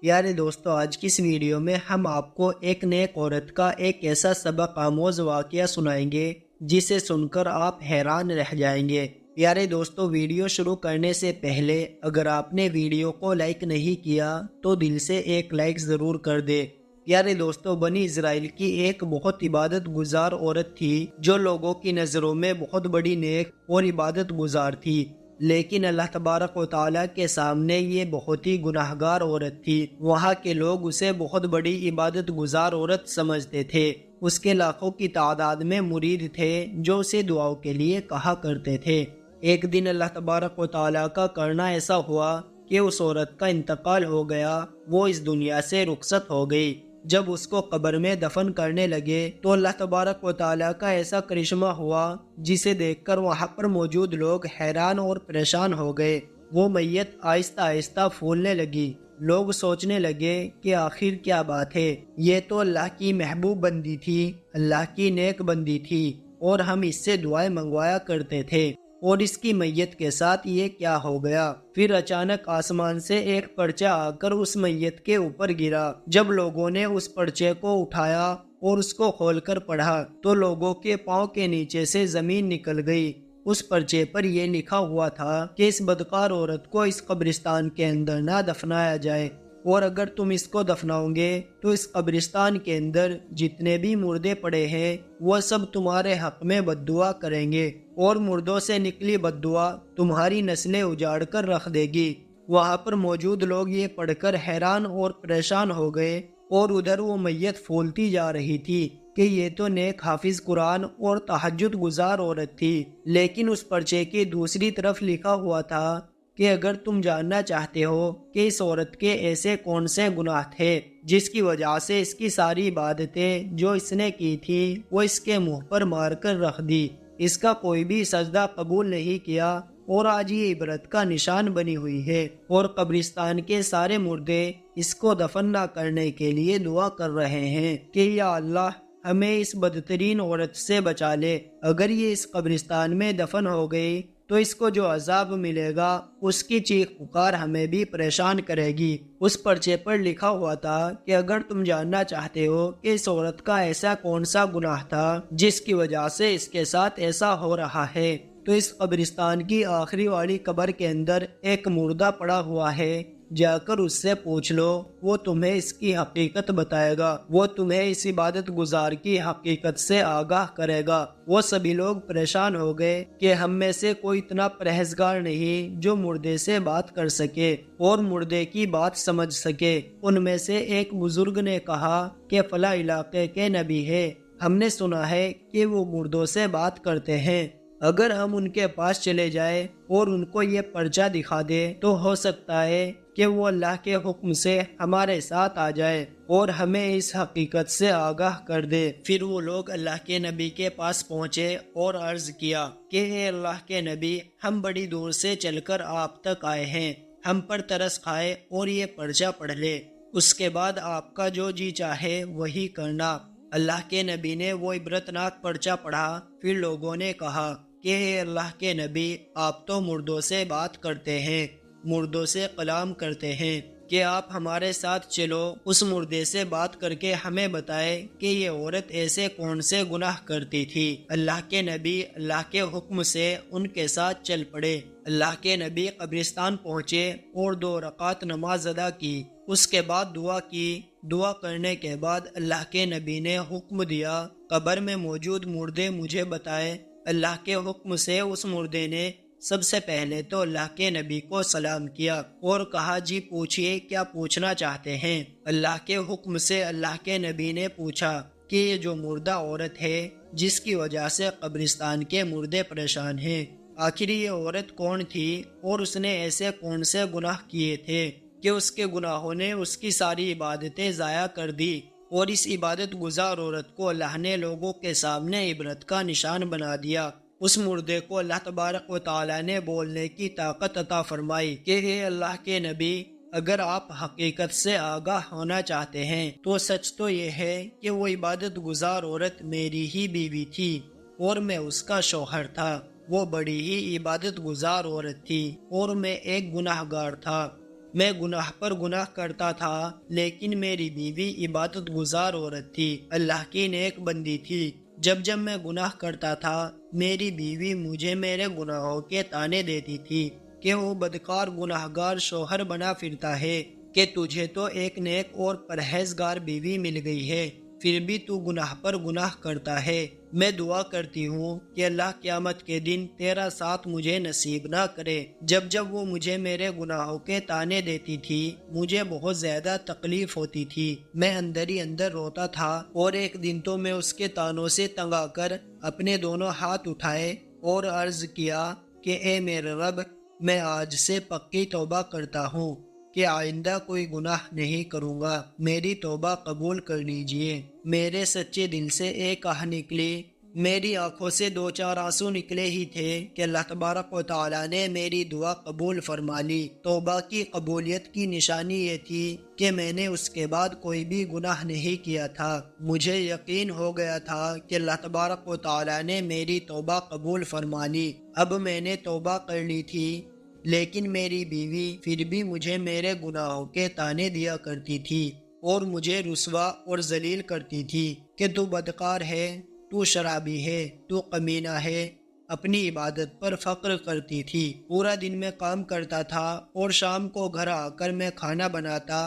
پیارے دوستو، آج کی اس ویڈیو میں ہم آپ کو ایک نیک عورت کا ایک ایسا سبق آموز واقعہ سنائیں گے جسے سن کر آپ حیران رہ جائیں گے۔ پیارے دوستو، ویڈیو شروع کرنے سے پہلے اگر آپ نے ویڈیو کو لائک نہیں کیا تو دل سے ایک لائک ضرور کر دے۔ پیارے دوستو، بنی اسرائیل کی ایک بہت عبادت گزار عورت تھی جو لوگوں کی نظروں میں بہت بڑی نیک اور عبادت گزار تھی، لیکن اللہ تبارک و تعالیٰ کے سامنے یہ بہت ہی گناہگار عورت تھی۔ وہاں کے لوگ اسے بہت بڑی عبادت گزار عورت سمجھتے تھے۔ اس کے لاکھوں کی تعداد میں مرید تھے جو اسے دعاؤں کے لیے کہا کرتے تھے۔ ایک دن اللہ تبارک و تعالیٰ کا کرنا ایسا ہوا کہ اس عورت کا انتقال ہو گیا، وہ اس دنیا سے رخصت ہو گئی۔ جب اس کو قبر میں دفن کرنے لگے تو اللہ تبارک و تعالیٰ کا ایسا کرشمہ ہوا جسے دیکھ کر وہاں پر موجود لوگ حیران اور پریشان ہو گئے۔ وہ میت آہستہ آہستہ پھولنے لگی۔ لوگ سوچنے لگے کہ آخر کیا بات ہے، یہ تو اللہ کی محبوب بندی تھی، اللہ کی نیک بندی تھی اور ہم اس سے دعائیں منگوایا کرتے تھے، اور اس کی میت کے ساتھ یہ کیا ہو گیا؟ پھر اچانک آسمان سے ایک پرچہ آ کر اس میت کے اوپر گرا۔ جب لوگوں نے اس پرچے کو اٹھایا اور اس کو کھول کر پڑھا تو لوگوں کے پاؤں کے نیچے سے زمین نکل گئی۔ اس پرچے پر یہ لکھا ہوا تھا کہ اس بدکار عورت کو اس قبرستان کے اندر نہ دفنایا جائے، اور اگر تم اس کو دفناؤ گے تو اس قبرستان کے اندر جتنے بھی مردے پڑے ہیں وہ سب تمہارے حق میں بد دعا کریں گے، اور مردوں سے نکلی بد دعا تمہاری نسلیں اجاڑ کر رکھ دے گی۔ وہاں پر موجود لوگ یہ پڑھ کر حیران اور پریشان ہو گئے، اور ادھر وہ میت پھولتی جا رہی تھی کہ یہ تو نیک حافظ قرآن اور تہجد گزار عورت تھی۔ لیکن اس پرچے کی دوسری طرف لکھا ہوا تھا کہ اگر تم جاننا چاہتے ہو کہ اس عورت کے ایسے کون سے گناہ تھے جس کی وجہ سے اس کی ساری عبادتیں جو اس نے کی تھی وہ اس کے منہ پر مار کر رکھ دی، اس کا کوئی بھی سجدہ قبول نہیں کیا، اور آج یہ عبرت کا نشان بنی ہوئی ہے، اور قبرستان کے سارے مردے اس کو دفن نہ کرنے کے لیے دعا کر رہے ہیں کہ یا اللہ ہمیں اس بدترین عورت سے بچا لے۔ اگر یہ اس قبرستان میں دفن ہو گئی تو اس کو جو عذاب ملے گا اس کی چیخ پکار ہمیں بھی پریشان کرے گی۔ اس پرچے پر لکھا ہوا تھا کہ اگر تم جاننا چاہتے ہو کہ اس عورت کا ایسا کون سا گناہ تھا جس کی وجہ سے اس کے ساتھ ایسا ہو رہا ہے تو اس قبرستان کی آخری والی قبر کے اندر ایک مردہ پڑا ہوا ہے، جا کر اس سے پوچھ لو، وہ تمہیں اس کی حقیقت بتائے گا، وہ تمہیں اس عبادت گزار کی حقیقت سے آگاہ کرے گا۔ وہ سبھی لوگ پریشان ہو گئے کہ ہم میں سے کوئی اتنا پرہیزگار نہیں جو مردے سے بات کر سکے اور مردے کی بات سمجھ سکے۔ ان میں سے ایک بزرگ نے کہا کہ فلاں علاقے کے نبی ہے، ہم نے سنا ہے کہ وہ مردوں سے بات کرتے ہیں، اگر ہم ان کے پاس چلے جائیں اور ان کو یہ پرچہ دکھا دے تو ہو سکتا ہے کہ وہ اللہ کے حکم سے ہمارے ساتھ آ جائے اور ہمیں اس حقیقت سے آگاہ کر دے۔ پھر وہ لوگ اللہ کے نبی کے پاس پہنچے اور عرض کیا کہ اے اللہ کے نبی، ہم بڑی دور سے چل کر آپ تک آئے ہیں، ہم پر ترس کھائے اور یہ پرچہ پڑھ لے، اس کے بعد آپ کا جو جی چاہے وہی کرنا۔ اللہ کے نبی نے وہ عبرتناک پرچہ پڑھا۔ پھر لوگوں نے کہا کہ اے اللہ کے نبی، آپ تو مردوں سے بات کرتے ہیں، مردوں سے کلام کرتے ہیں، کہ آپ ہمارے ساتھ چلو، اس مردے سے بات کر کے ہمیں بتائے کہ یہ عورت ایسے کون سے گناہ کرتی تھی۔ اللہ کے نبی اللہ کے حکم سے ان کے ساتھ چل پڑے۔ اللہ کے نبی قبرستان پہنچے اور 2 رکعت نماز ادا کی، اس کے بعد دعا کی۔ دعا کرنے کے بعد اللہ کے نبی نے حکم دیا، قبر میں موجود مردے مجھے بتائے۔ اللہ کے حکم سے اس مردے نے سب سے پہلے تو اللہ کے نبی کو سلام کیا اور کہا جی پوچھئے، کیا پوچھنا چاہتے ہیں؟ اللہ کے حکم سے اللہ کے نبی نے پوچھا کہ یہ جو مردہ عورت ہے جس کی وجہ سے قبرستان کے مردے پریشان ہیں، آخر یہ عورت کون تھی اور اس نے ایسے کون سے گناہ کیے تھے کہ اس کے گناہوں نے اس کی ساری عبادتیں ضائع کر دی، اور اس عبادت گزار عورت کو اللہ نے لوگوں کے سامنے عبرت کا نشان بنا دیا۔ اس مردے کو اللہ تبارک و تعالیٰ نے بولنے کی طاقت عطا فرمائی کہ اے اللہ کے نبی، اگر آپ حقیقت سے آگاہ ہونا چاہتے ہیں تو سچ تو یہ ہے کہ وہ عبادت گزار عورت میری ہی بیوی تھی اور میں اس کا شوہر تھا۔ وہ بڑی ہی عبادت گزار عورت تھی اور میں ایک گناہگار تھا۔ میں گناہ پر گناہ کرتا تھا، لیکن میری بیوی عبادت گزار عورت تھی، اللہ کی نیک بندی تھی۔ جب جب میں گناہ کرتا تھا، میری بیوی مجھے میرے گناہوں کے طعنے دیتی تھی کہ وہ بدکار گناہگار شوہر بنا پھرتا ہے، کہ تجھے تو ایک نیک اور پرہیزگار بیوی مل گئی ہے، پھر بھی تو گناہ پر گناہ کرتا ہے۔ میں دعا کرتی ہوں کہ اللہ قیامت کے دن تیرا ساتھ مجھے نصیب نہ کرے۔ جب جب وہ مجھے میرے گناہوں کے طعنے دیتی تھی، مجھے بہت زیادہ تکلیف ہوتی تھی، میں اندر ہی اندر روتا تھا، اور ایک دن تو میں اس کے طعنوں سے تنگ آ کر اپنے دونوں ہاتھ اٹھائے اور عرض کیا کہ اے میرے رب، میں آج سے پکی توبہ کرتا ہوں کہ آئندہ کوئی گناہ نہیں کروں گا، میری توبہ قبول کر لیجئے۔ میرے سچے دل سے ایک آہ نکلی، میری آنکھوں سے دو چار آنسو نکلے ہی تھے کہ اللہ تبارک و تعالیٰ نے میری دعا قبول فرما لی۔ توبہ کی قبولیت کی نشانی یہ تھی کہ میں نے اس کے بعد کوئی بھی گناہ نہیں کیا تھا۔ مجھے یقین ہو گیا تھا کہ اللہ تبارک و تعالیٰ نے میری توبہ قبول فرما لی۔ اب میں نے توبہ کر لی تھی، لیکن میری بیوی پھر بھی مجھے میرے گناہوں کے طعنے دیا کرتی تھی اور مجھے رسوا اور ذلیل کرتی تھی کہ تو بدکار ہے، تو شرابی ہے، تو کمینہ ہے۔ اپنی عبادت پر فخر کرتی تھی۔ پورا دن میں کام کرتا تھا اور شام کو گھر آ کر میں کھانا بناتا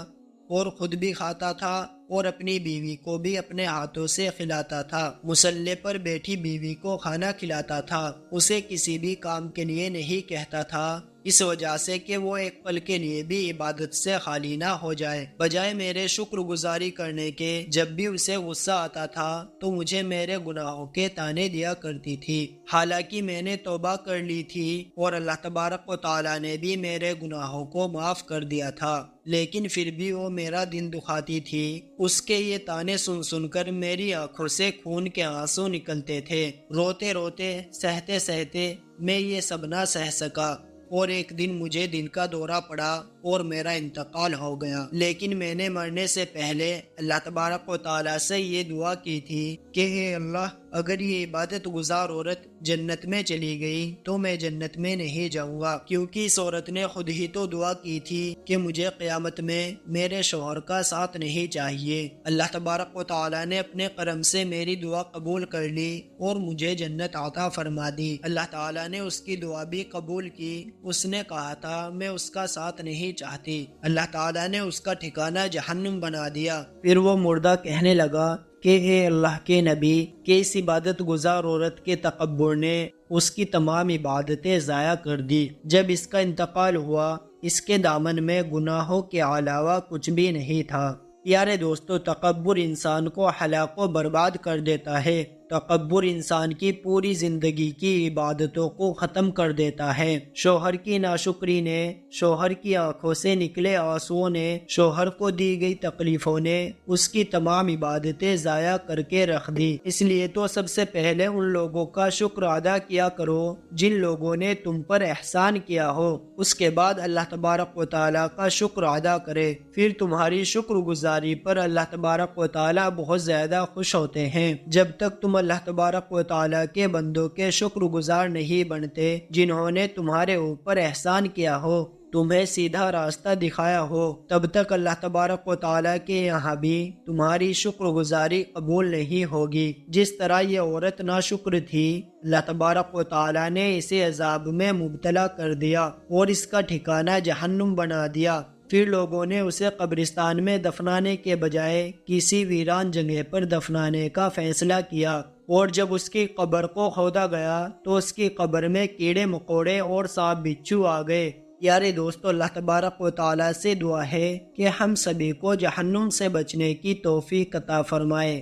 اور خود بھی کھاتا تھا اور اپنی بیوی کو بھی اپنے ہاتھوں سے کھلاتا تھا۔ مصلے پر بیٹھی بیوی کو کھانا کھلاتا تھا، اسے کسی بھی کام کے لیے نہیں کہتا تھا، اس وجہ سے کہ وہ ایک پل کے لیے بھی عبادت سے خالی نہ ہو جائے۔ بجائے میرے شکر گزاری کرنے کے، جب بھی اسے غصہ آتا تھا تو مجھے میرے گناہوں کے طعنے دیا کرتی تھی، حالانکہ میں نے توبہ کر لی تھی اور اللہ تبارک و تعالیٰ نے بھی میرے گناہوں کو معاف کر دیا تھا، لیکن پھر بھی وہ میرا دل دکھاتی تھی۔ اس کے یہ طعنے سن سن کر میری آنکھوں سے خون کے آنسو نکلتے تھے۔ روتے روتے، سہتے سہتے میں یہ سب نہ سہ سکا، اور ایک دن مجھے دل کا دورہ پڑا اور میرا انتقال ہو گیا۔ لیکن میں نے مرنے سے پہلے اللہ تبارک و تعالیٰ سے یہ دعا کی تھی کہ اے اللہ، اگر یہ عبادت گزار عورت جنت میں چلی گئی تو میں جنت میں نہیں جاؤں گا، کیونکہ اس عورت نے خود ہی تو دعا کی تھی کہ مجھے قیامت میں میرے شوہر کا ساتھ نہیں چاہیے۔ اللہ تبارک و تعالیٰ نے اپنے کرم سے میری دعا قبول کر لی اور مجھے جنت عطا فرما دی۔ اللہ تعالیٰ نے اس کی دعا بھی قبول کی۔ اس نے کہا تھا میں اس کا ساتھ نہیں چاہتی، اللہ تعالیٰ نے اس کا ٹھکانہ جہنم بنا دیا۔ پھر وہ مردہ کہنے لگا کہ اے اللہ کے نبی، کہ اس عبادت گزار عورت کے تکبر نے اس کی تمام عبادتیں ضائع کر دی۔ جب اس کا انتقال ہوا، اس کے دامن میں گناہوں کے علاوہ کچھ بھی نہیں تھا۔ پیارے دوستو، تکبر انسان کو ہلاک و برباد کر دیتا ہے۔ تکبر انسان کی پوری زندگی کی عبادتوں کو ختم کر دیتا ہے۔ شوہر کی ناشکری نے، شوہر کی آنکھوں سے نکلے آنسوؤں نے، شوہر کو دی گئی تکلیفوں نے اس کی تمام عبادتیں ضائع کر کے رکھ دی۔ اس لیے تو سب سے پہلے ان لوگوں کا شکر ادا کیا کرو جن لوگوں نے تم پر احسان کیا ہو، اس کے بعد اللہ تبارک و تعالیٰ کا شکر ادا کرے، پھر تمہاری شکر گزاری پر اللہ تبارک و تعالیٰ بہت زیادہ خوش ہوتے ہیں۔ جب تک تم اللہ تبارک و تعالیٰ کے بندوں کے شکر گزار نہیں بنتے جنہوں نے تمہارے اوپر احسان کیا ہو، تمہیں سیدھا راستہ دکھایا ہو، تب تک اللہ تبارک و تعالیٰ کے یہاں بھی تمہاری شکر گزاری قبول نہیں ہوگی۔ جس طرح یہ عورت ناشکر تھی، اللہ تبارک و تعالیٰ نے اسے عذاب میں مبتلا کر دیا اور اس کا ٹھکانہ جہنم بنا دیا۔ پھر لوگوں نے اسے قبرستان میں دفنانے کے بجائے کسی ویران جگہ پر دفنانے کا فیصلہ کیا، اور جب اس کی قبر کو کھودا گیا تو اس کی قبر میں کیڑے مکوڑے اور سانپ بچھو آ گئے۔ پیارے دوستو، اللہ تبارک و تعالیٰ سے دعا ہے کہ ہم سبھی کو جہنم سے بچنے کی توفیق عطا فرمائے۔